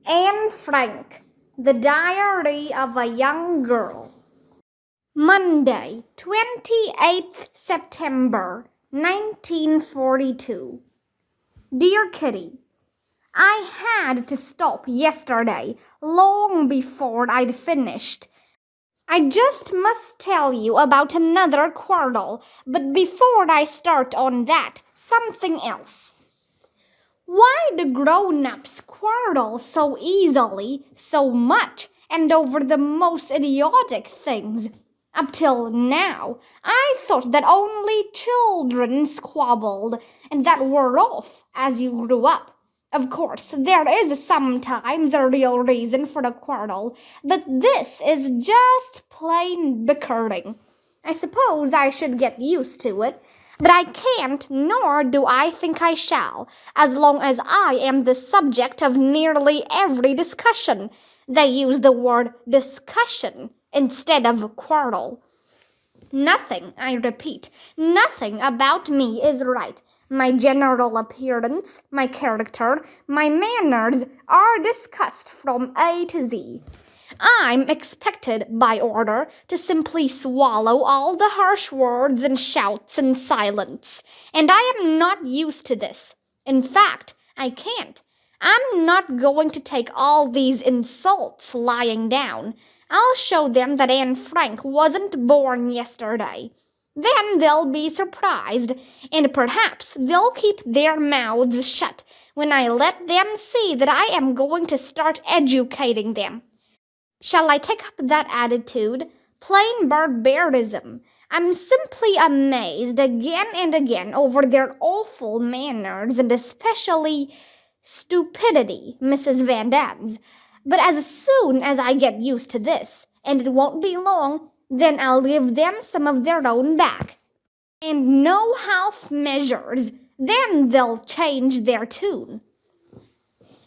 Anne Frank, The Diary of a Young Girl. Monday, 28th September, 1942. Dear Kitty, I had to stop yesterday, long before I'd finished. I just must tell you about another quarrel, but before I start on that, something else. Why do grown-ups quarrel so easily, so much, and over the most idiotic things? Up till now, I thought that only children squabbled, and that wore off as you grew up. Of course, there is sometimes a real reason for a quarrel, but this is just plain bickering. I suppose I should get used to it, but I can't, nor do I think I shall, as long as I am the subject of nearly every discussion. They use the word discussion instead of quarrel. Nothing, I repeat, nothing about me is right. My general appearance, my character, my manners are discussed from A to Z. I'm expected, by order, to simply swallow all the harsh words and shouts in silence, and I am not used to this. In fact, I can't. I'm not going to take all these insults lying down. I'll show them that Anne Frank wasn't born yesterday. Then they'll be surprised, and perhaps they'll keep their mouths shut when I let them see that I am going to start educating them. Shall I take up that attitude? Plain barbarism. I'm simply amazed again and again over their awful manners and especially stupidity, Mrs. Van Dan's. But as soon as I get used to this, and it won't be long, then I'll give them some of their own back. And no half measures, then they'll change their tune.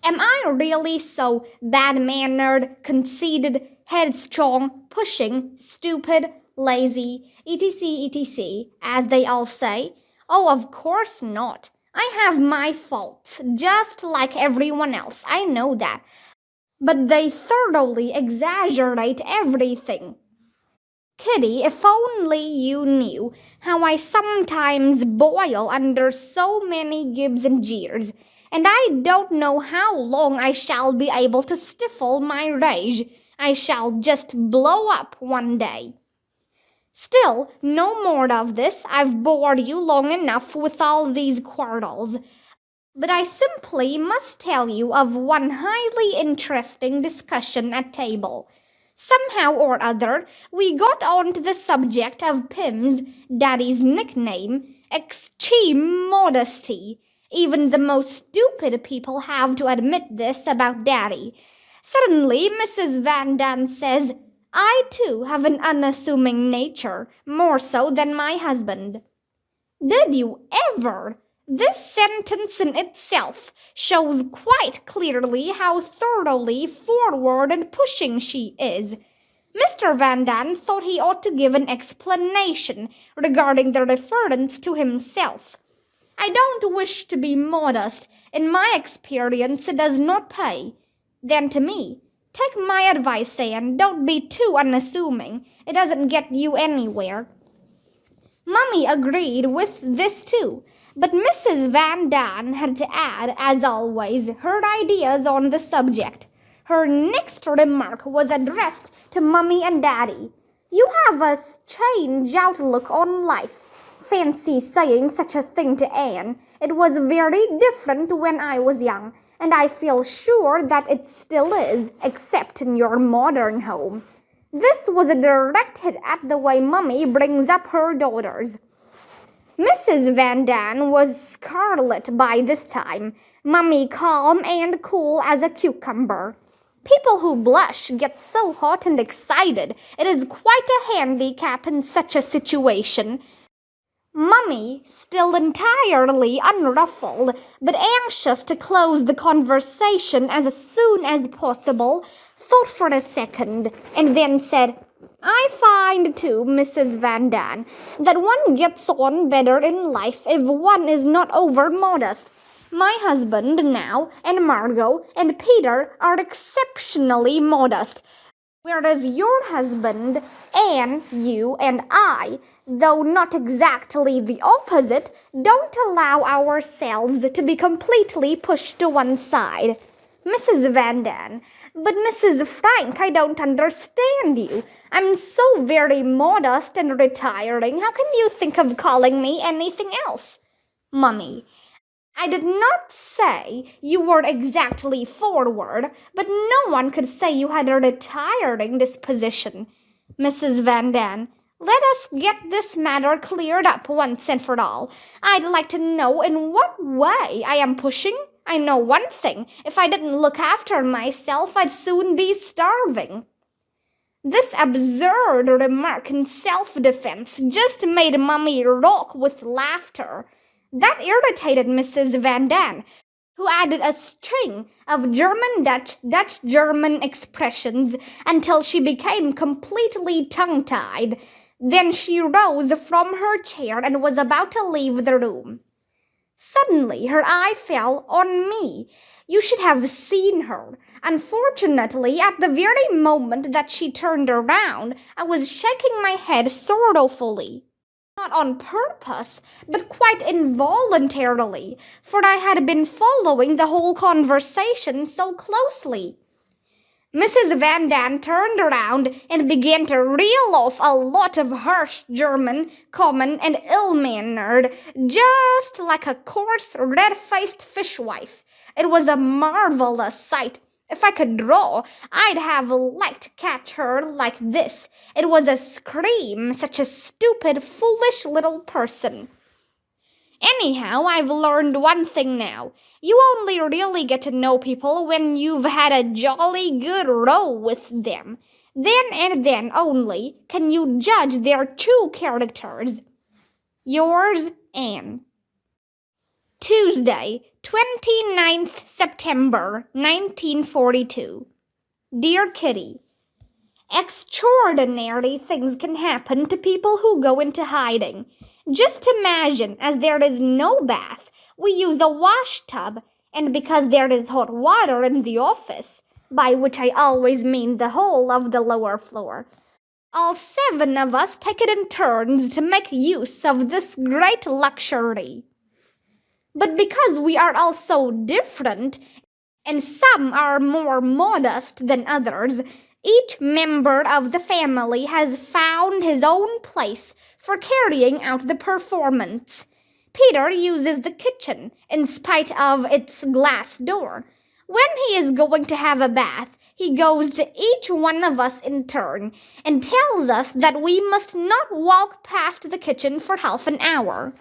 Am I really so bad-mannered, conceited, headstrong, pushing, stupid, lazy, etc., etc., as they all say? Oh, of course not. I have my faults, just like everyone else, I know that. But they thoroughly exaggerate everything. Kitty, if only you knew how I sometimes boil under so many gibes and jeers, and I don't know how long I shall be able to stifle my rage. I shall just blow up one day. Still, no more of this. I've bored you long enough with all these quarrels. But I simply must tell you of one highly interesting discussion at table. Somehow or other, we got on to the subject of Pim's, Daddy's nickname, extreme modesty. Even the most stupid people have to admit this about Daddy. Suddenly, Mrs. Van Daan says, I too have an unassuming nature, more so than my husband. Did you ever? This sentence in itself shows quite clearly how thoroughly forward and pushing she is. Mr. Van Daan thought he ought to give an explanation regarding the reference to himself. I don't wish to be modest. In my experience, it does not pay. Then to me, take my advice, Anne. Don't be too unassuming. It doesn't get you anywhere. Mummy agreed with this too, but Mrs. Van Daan had to add, as always, her ideas on the subject. Her next remark was addressed to Mummy and Daddy. You have a strange outlook on life. Fancy saying such a thing to Anne. It was very different when I was young, and I feel sure that it still is, except in your modern home. This was a direct hit at the way Mummy brings up her daughters. Mrs. Van Daan was scarlet by this time, Mummy calm and cool as a cucumber. People who blush get so hot and excited. It is quite a handicap in such a situation. Mummy, still entirely unruffled, but anxious to close the conversation as soon as possible, thought for a second, and then said, I find too, Mrs. Van Daan, that one gets on better in life if one is not over-modest. My husband now and Margot and Peter are exceptionally modest, whereas your husband and you and I, though not exactly the opposite, don't allow ourselves to be completely pushed to one side. Mrs. Van Daan, but Mrs. Frank, I don't understand you. I'm so very modest and retiring. How can you think of calling me anything else? Mummy, I did not say you were exactly forward, but no one could say you had a retiring disposition. Mrs. Van Daan, let us get this matter cleared up once and for all. I'd like to know in what way I am pushing. I know one thing. If I didn't look after myself, I'd soon be starving. This absurd remark in self-defense just made Mummy rock with laughter. That irritated Mrs. Van Daan, who added a string of German-Dutch, Dutch-German expressions until she became completely tongue-tied. Then she rose from her chair and was about to leave the room. Suddenly, her eye fell on me. You should have seen her. Unfortunately, at the very moment that she turned around, I was shaking my head sorrowfully. Not on purpose, but quite involuntarily, for I had been following the whole conversation so closely. Mrs. Van Daan turned around and began to reel off a lot of harsh German, common, and ill-mannered, just like a coarse, red-faced fishwife. It was a marvelous sight. If I could draw, I'd have liked to catch her like this. It was a scream, such a stupid, foolish little person. Anyhow, I've learned one thing now. You only really get to know people when you've had a jolly good row with them. Then and then only can you judge their true characters. Yours, Anne. Tuesday, 29th September, 1942. Dear Kitty, extraordinary things can happen to people who go into hiding. Just imagine, as there is no bath, we use a wash tub, and because there is hot water in the office, by which I always mean the whole of the lower floor, all 7 of us take it in turns to make use of this great luxury. But because we are all so different, and some are more modest than others, each member of the family has found his own place for carrying out the performance. Peter uses the kitchen, in spite of its glass door. When he is going to have a bath, he goes to each one of us in turn and tells us that we must not walk past the kitchen for half an hour.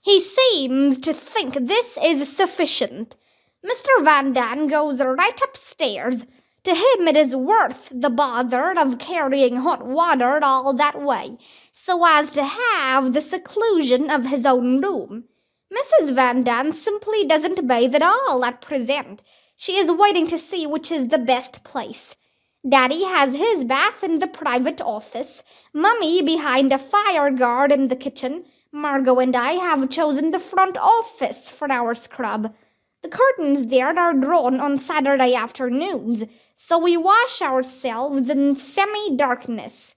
He seems to think this is sufficient. Mr. Van Daan goes right upstairs. To him it is worth the bother of carrying hot water all that way, so as to have the seclusion of his own room. Mrs. Van Daan simply doesn't bathe at all at present. She is waiting to see which is the best place. Daddy has his bath in the private office, Mummy behind a fire guard in the kitchen. Margot and I have chosen the front office for our scrub. The curtains there are drawn on Saturday afternoons, so we wash ourselves in semi-darkness.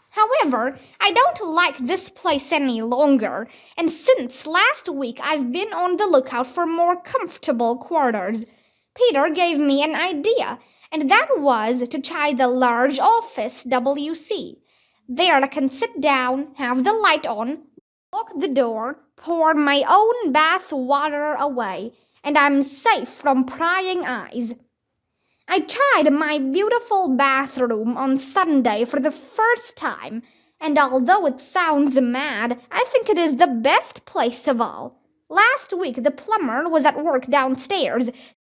However, I don't like this place any longer, and since last week I've been on the lookout for more comfortable quarters. Peter gave me an idea, and that was to try the large office WC. There I can sit down, have the light on, lock the door, pour my own bath water away, and I'm safe from prying eyes. I tried my beautiful bathroom on Sunday for the first time, and although it sounds mad, I think it is the best place of all. Last week the plumber was at work downstairs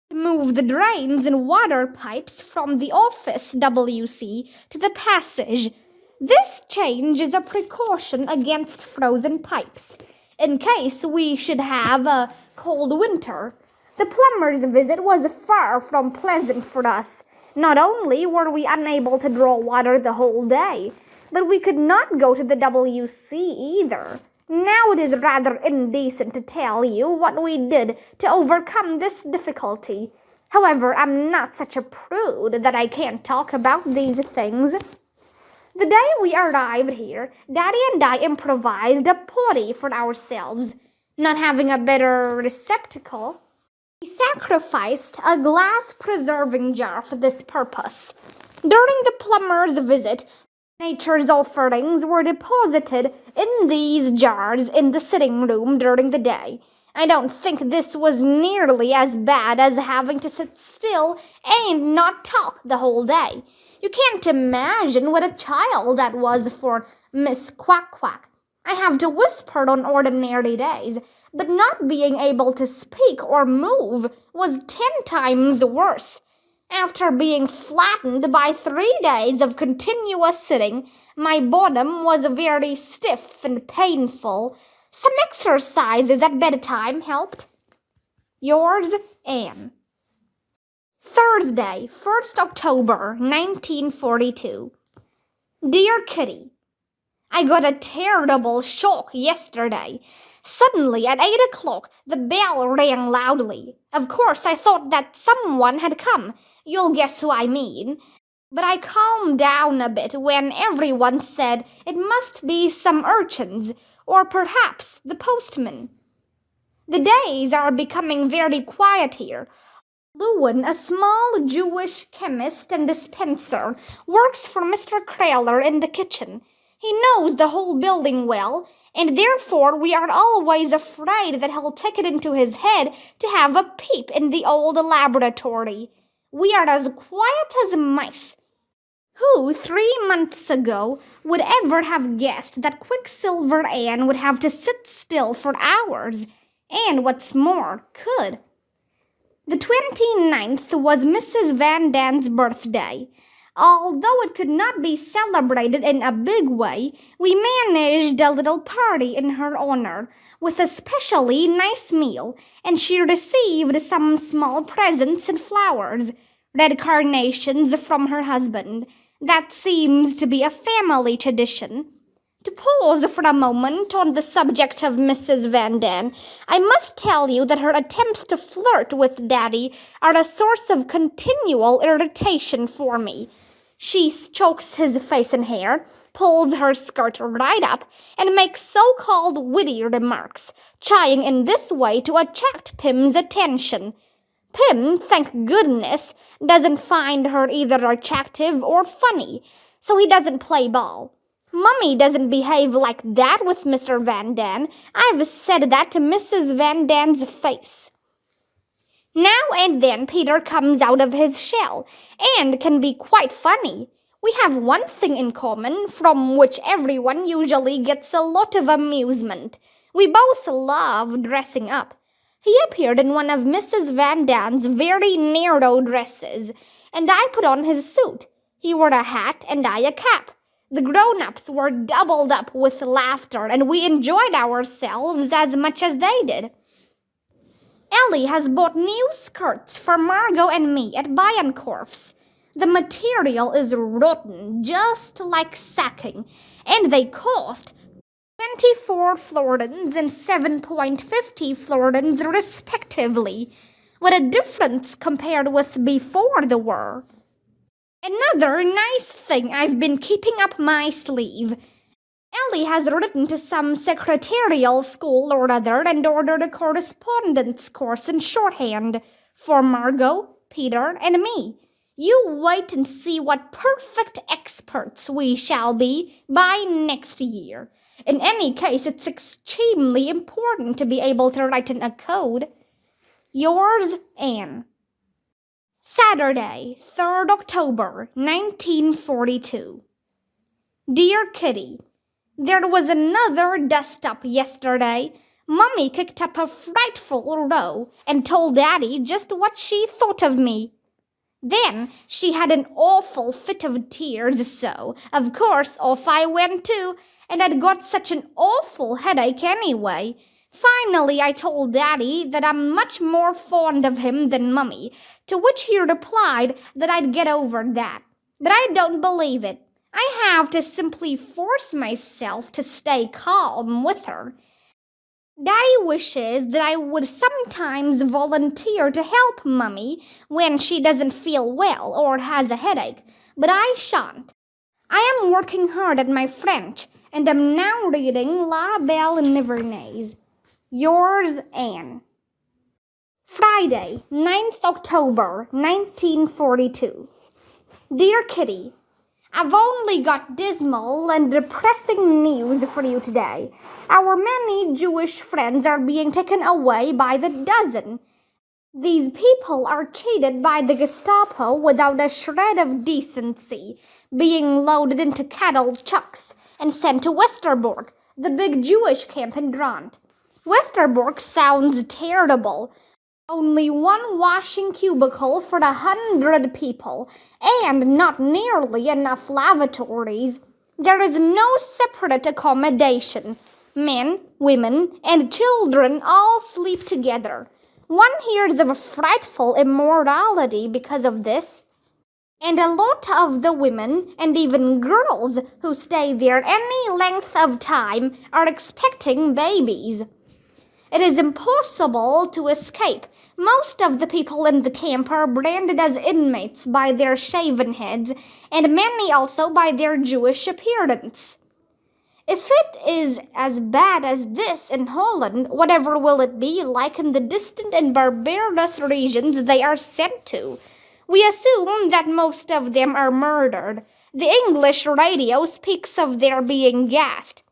to move the drains and water pipes from the office WC to the passage. This change is a precaution against frozen pipes, in case we should have a cold winter. The plumber's visit was far from pleasant for us. Not only were we unable to draw water the whole day, but we could not go to the WC either. Now it is rather indecent to tell you what we did to overcome this difficulty. However, I'm not such a prude that I can't talk about these things. The day we arrived here, Daddy and I improvised a potty for ourselves. Not having a better receptacle, we sacrificed a glass preserving jar for this purpose. During the plumber's visit, nature's offerings were deposited in these jars in the sitting room during the day. I don't think this was nearly as bad as having to sit still and not talk the whole day. You can't imagine what a child that was for Miss Quack Quack. I have to whisper on ordinary days, but not being able to speak or move was 10 times worse. After being flattened by 3 days of continuous sitting, my bottom was very stiff and painful. Some exercises at bedtime helped. Yours, Anne. Thursday, 1st October, 1942. Dear Kitty, I got a terrible shock yesterday. Suddenly, at 8 o'clock, the bell rang loudly. Of course, I thought that someone had come. You'll guess who I mean. But I calmed down a bit when everyone said it must be some urchins, or perhaps the postman. The days are becoming very quiet here. Lewin, a small Jewish chemist and dispenser, works for Mr. Kraler in the kitchen. He knows the whole building well, and therefore we are always afraid that he'll take it into his head to have a peep in the old laboratory. We are as quiet as mice. Who 3 months ago would ever have guessed that Quicksilver Anne would have to sit still for hours, and what's more, could? The 29th was Mrs. Van Dan's birthday. Although it could not be celebrated in a big way, we managed a little party in her honor, with a specially nice meal, and she received some small presents and flowers, red carnations from her husband. That seems to be a family tradition. To pause for a moment on the subject of Mrs. Van Daan, I must tell you that her attempts to flirt with Daddy are a source of continual irritation for me. She strokes his face and hair, pulls her skirt right up, and makes so-called witty remarks, trying in this way to attract Pim's attention. Pim, thank goodness, doesn't find her either attractive or funny, so he doesn't play ball. Mummy doesn't behave like that with Mr. Van Daan. I've said that to Mrs. Van Daan's face. Now and then Peter comes out of his shell and can be quite funny. We have one thing in common from which everyone usually gets a lot of amusement. We both love dressing up. He appeared in one of Mrs. Van Daan's very narrow dresses, and I put on his suit. He wore a hat and I a cap. The grown-ups were doubled up with laughter, and we enjoyed ourselves as much as they did. Ellie has bought new skirts for Margot and me at Biancorf's. The material is rotten, just like sacking, and they cost 24 florins and 7.50 florins respectively. What a difference compared with before the war. Another nice thing I've been keeping up my sleeve. Ellie has written to some secretarial school or other and ordered a correspondence course in shorthand for Margot, Peter, and me. You wait and see what perfect experts we shall be by next year. In any case, it's extremely important to be able to write in a code. Yours, Anne. Saturday, 3rd October, 1942. Dear Kitty, there was another dust-up yesterday. Mummy kicked up a frightful row and told Daddy just what she thought of me. Then she had an awful fit of tears, so, of course, off I went too, and I'd got such an awful headache anyway. Finally, I told Daddy that I'm much more fond of him than Mummy, to which he replied that I'd get over that. But I don't believe it. I have to simply force myself to stay calm with her. Daddy wishes that I would sometimes volunteer to help Mummy when she doesn't feel well or has a headache, but I shan't. I am working hard at my French and am now reading La Belle Nivernaise. Yours, Anne. Friday, 9th October, 1942. Dear Kitty, I've only got dismal and depressing news for you today. Our many Jewish friends are being taken away by the dozen. These people are cheated by the Gestapo without a shred of decency, being loaded into cattle trucks and sent to Westerbork, the big Jewish camp in Dront. Westerbork sounds terrible. Only one washing cubicle for 100 people, and not nearly enough lavatories. There is no separate accommodation. Men, women, and children all sleep together. One hears of a frightful immorality because of this. And a lot of the women, and even girls who stay there any length of time, are expecting babies. It is impossible to escape. Most of the people in the camp are branded as inmates by their shaven heads, and many also by their Jewish appearance. If it is as bad as this in Holland, whatever will it be like in the distant and barbarous regions they are sent to? We assume that most of them are murdered. The English radio speaks of their being gassed.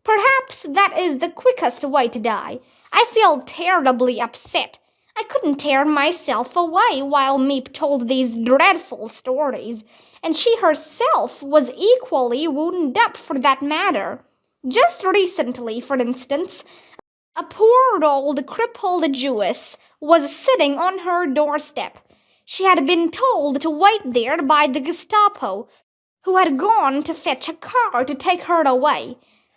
Perhaps that is the quickest way to die. I feel terribly upset. I couldn't tear myself away while Meep told these dreadful stories, and she herself was equally wound up for that matter. Just recently, for instance, a poor old crippled Jewess was sitting on her doorstep. She had been told to wait there by the Gestapo, who had gone to fetch a car to take her away.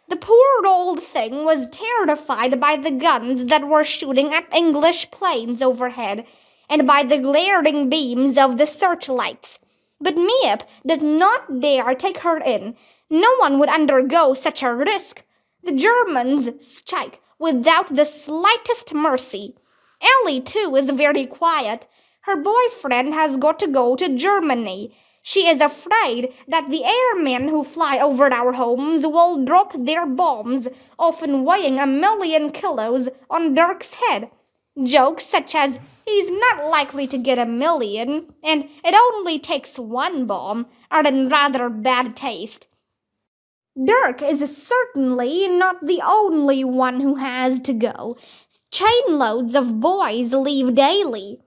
The poor old thing was terrified by the guns that were shooting at English planes overhead, and by the glaring beams of the searchlights. But Miep did not dare take her in. No one would undergo such a risk. The Germans strike without the slightest mercy. Ellie, too, is very quiet. Her boyfriend has got to go to Germany. She is afraid that the airmen who fly over our homes will drop their bombs, often weighing 1,000,000 kilos, on Dirk's head. Jokes such as, "He's not likely to get 1,000,000, and it only takes one bomb," are in rather bad taste. Dirk is certainly not the only one who has to go. Chainloads of boys leave daily.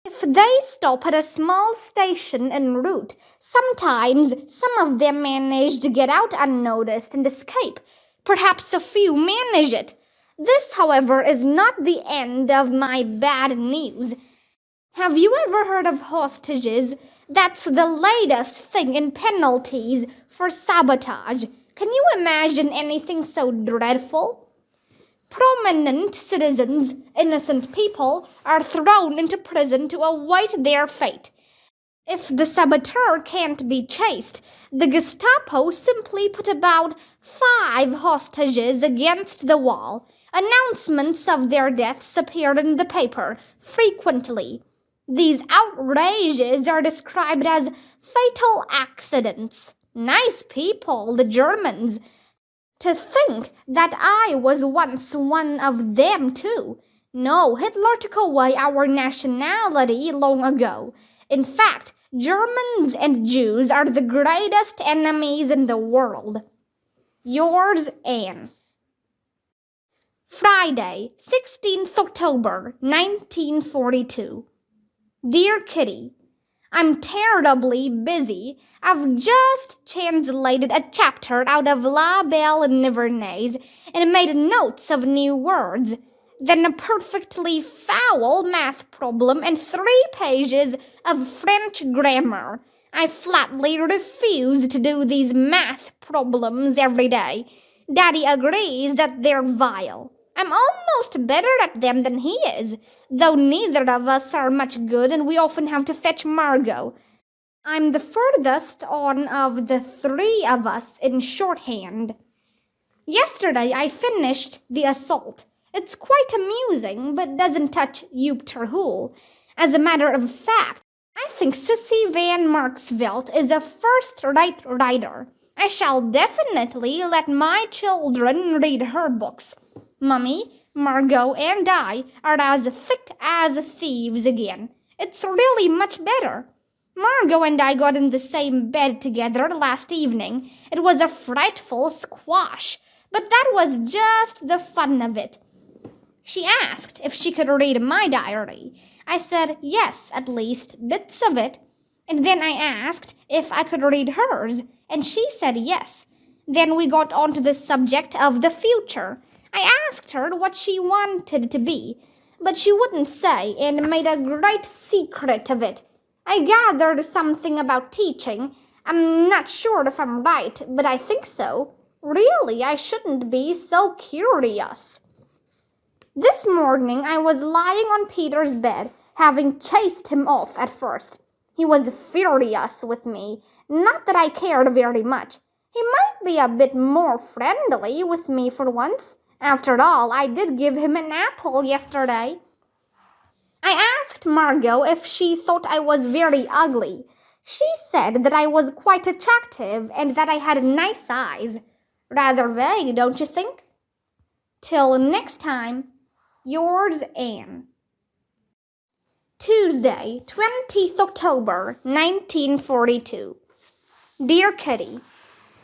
If they stop at a small station en route, sometimes some of them manage to get out unnoticed and escape. Perhaps a few manage it. This, however, is not the end of my bad news. Have you ever heard of hostages? That's the latest thing in penalties for sabotage. Can you imagine anything so dreadful? Prominent citizens, innocent people, are thrown into prison to await their fate. If the saboteur can't be chased, the Gestapo simply put about 5 hostages against the wall. Announcements of their deaths appear in the paper frequently. These outrages are described as fatal accidents. Nice people, the Germans. To think that I was once one of them too. No, Hitler took away our nationality long ago. In fact, Germans and Jews are the greatest enemies in the world. Yours, Anne. Friday, 16th October, 1942. Dear Kitty, I'm terribly busy. I've just translated a chapter out of La Belle Nivernaise and made notes of new words. Then a perfectly foul math problem and 3 pages of French grammar. I flatly refuse to do these math problems every day. Daddy agrees that they're vile. I'm almost better at them than he is, though neither of us are much good and we often have to fetch Margot. I'm the furthest on of the three of us in shorthand. Yesterday I finished The Assault. It's quite amusing, but doesn't touch Joop ter Heul. As a matter of fact, I think Sissy van Marksveld is a first-rate writer. I shall definitely let my children read her books. Mummy, Margot, and I are as thick as thieves again. It's really much better. Margot and I got in the same bed together last evening. It was a frightful squash, but that was just the fun of it. She asked if she could read my diary. I said yes, at least bits of it. And then I asked if I could read hers, and she said yes. Then we got on to the subject of the future. I asked her what she wanted to be, but she wouldn't say and made a great secret of it. I gathered something about teaching. I'm not sure if I'm right, but I think so. Really, I shouldn't be so curious. This morning I was lying on Peter's bed, having chased him off at first. He was furious with me. Not that I cared very much. He might be a bit more friendly with me for once. After all, I did give him an apple yesterday. I asked Margot if she thought I was very ugly. She said that I was quite attractive and that I had nice eyes. Rather vague, don't you think? Till next time, yours, Anne. Tuesday, 20th October, 1942. Dear Kitty,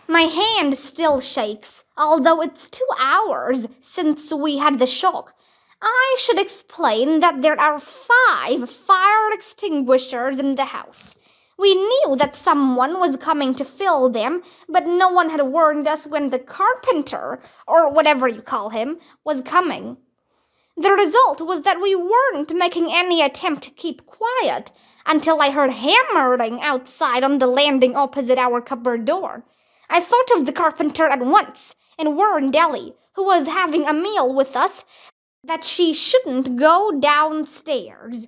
my hand still shakes, although it's 2 hours since we had the shock. I should explain that there are 5 fire extinguishers in the house. We knew that someone was coming to fill them, but no one had warned us when the carpenter, or whatever you call him, was coming. The result was that we weren't making any attempt to keep quiet until I heard hammering outside on the landing opposite our cupboard door. I thought of the carpenter at once and warned Ellie, who was having a meal with us, that she shouldn't go downstairs.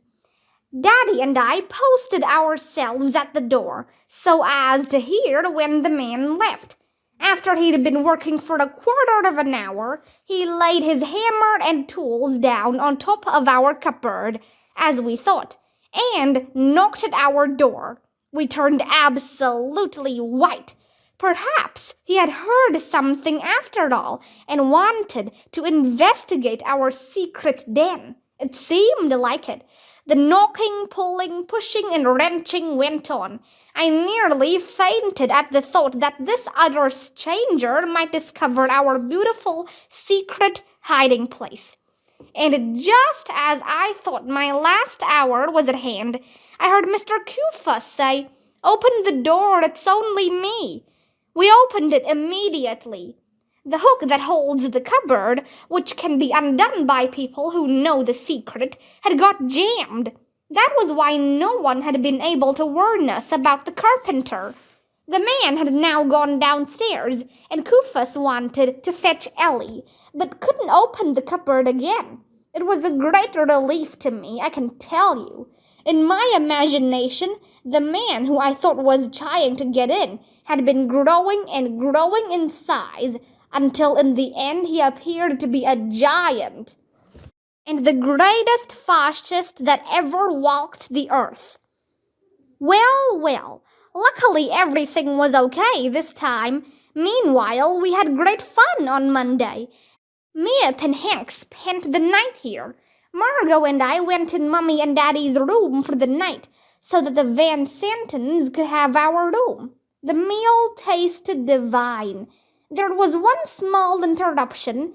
Daddy and I posted ourselves at the door so as to hear when the man left. After he'd been working for a quarter of an hour, he laid his hammer and tools down on top of our cupboard, as we thought, and knocked at our door. We turned absolutely white. Perhaps he had heard something after all and wanted to investigate our secret den. It seemed like it. The knocking, pulling, pushing, and wrenching went on. I nearly fainted at the thought that this utter stranger might discover our beautiful secret hiding place. And just as I thought my last hour was at hand, I heard Mr. Kufus say, "Open the door, it's only me." We opened it immediately. The hook that holds the cupboard, which can be undone by people who know the secret, had got jammed. That was why no one had been able to warn us about the carpenter. The man had now gone downstairs, and Kufus wanted to fetch Ellie, but couldn't open the cupboard again. It was a great relief to me, I can tell you. In my imagination, the man who I thought was trying to get in had been growing and growing in size, until in the end he appeared to be a giant, and the greatest fascist that ever walked the earth. Well, luckily everything was okay this time. Meanwhile, we had great fun on Monday. Miep and Hank spent the night here. Margot and I went in Mummy and Daddy's room for the night, so that the Van Santons could have our room. The meal tasted divine. There was one small interruption.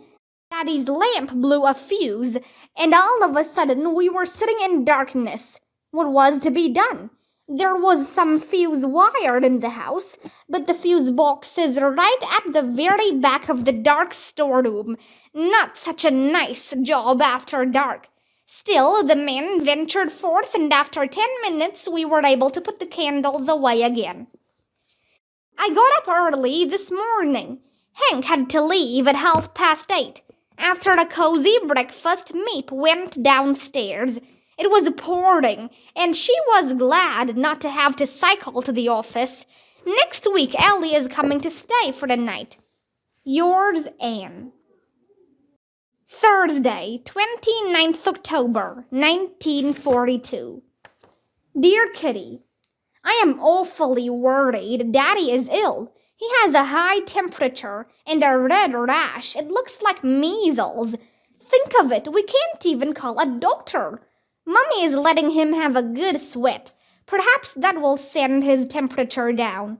Daddy's lamp blew a fuse, and all of a sudden we were sitting in darkness. What was to be done? There was some fuse wired in the house, but the fuse box is right at the very back of the dark storeroom. Not such a nice job after dark. Still, the men ventured forth, and after 10 minutes we were able to put the candles away again. I got up early this morning. Hank had to leave at 8:30. After a cozy breakfast, Miep went downstairs, It was pouring, and she was glad not to have to cycle to the office. Next week, Ellie is coming to stay for the night. Yours, Anne. Thursday, 29th October, 1942. Dear Kitty, I am awfully worried. Daddy is ill. He has a high temperature and a red rash. It looks like measles. Think of it, we can't even call a doctor. Mummy is letting him have a good sweat. Perhaps that will send his temperature down.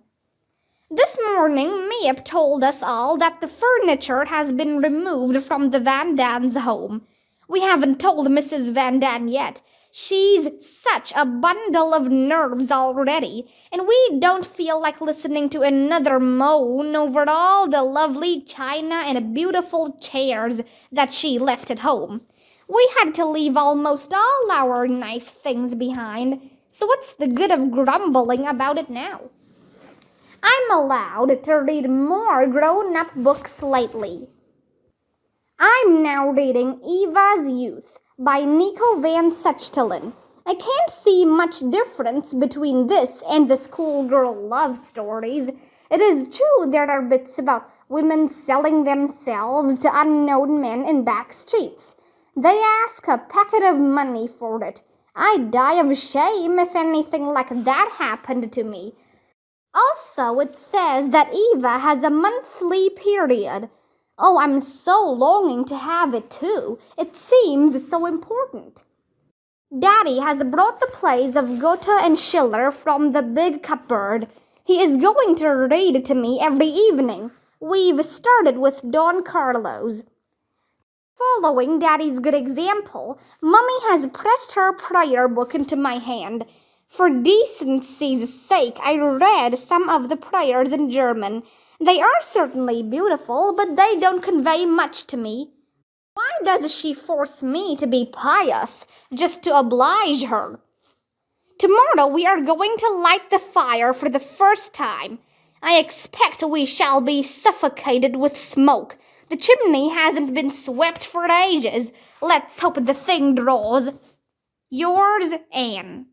This morning, Miep told us all that the furniture has been removed from the Van Dan's home. We haven't told Mrs. Van Dan yet. She's such a bundle of nerves already, and we don't feel like listening to another moan over all the lovely china and beautiful chairs that she left at home. We had to leave almost all our nice things behind, so what's the good of grumbling about it now? I'm allowed to read more grown-up books lately. I'm now reading Eva's Youth by Nico van Sechelen. I can't see much difference between this and the schoolgirl love stories. It is true there are bits about women selling themselves to unknown men in back streets. They ask a packet of money for it. I'd die of shame if anything like that happened to me. Also, it says that Eva has a monthly period. Oh, I'm so longing to have it too. It seems so important. Daddy has brought the plays of Goethe and Schiller from the big cupboard. He is going to read to me every evening. We've started with Don Carlos. Following Daddy's good example, Mummy has pressed her prayer book into my hand. For decency's sake, I read some of the prayers in German. They are certainly beautiful, but they don't convey much to me. Why does she force me to be pious, just to oblige her? Tomorrow we are going to light the fire for the first time. I expect we shall be suffocated with smoke. The chimney hasn't been swept for ages. Let's hope the thing draws. Yours, Anne.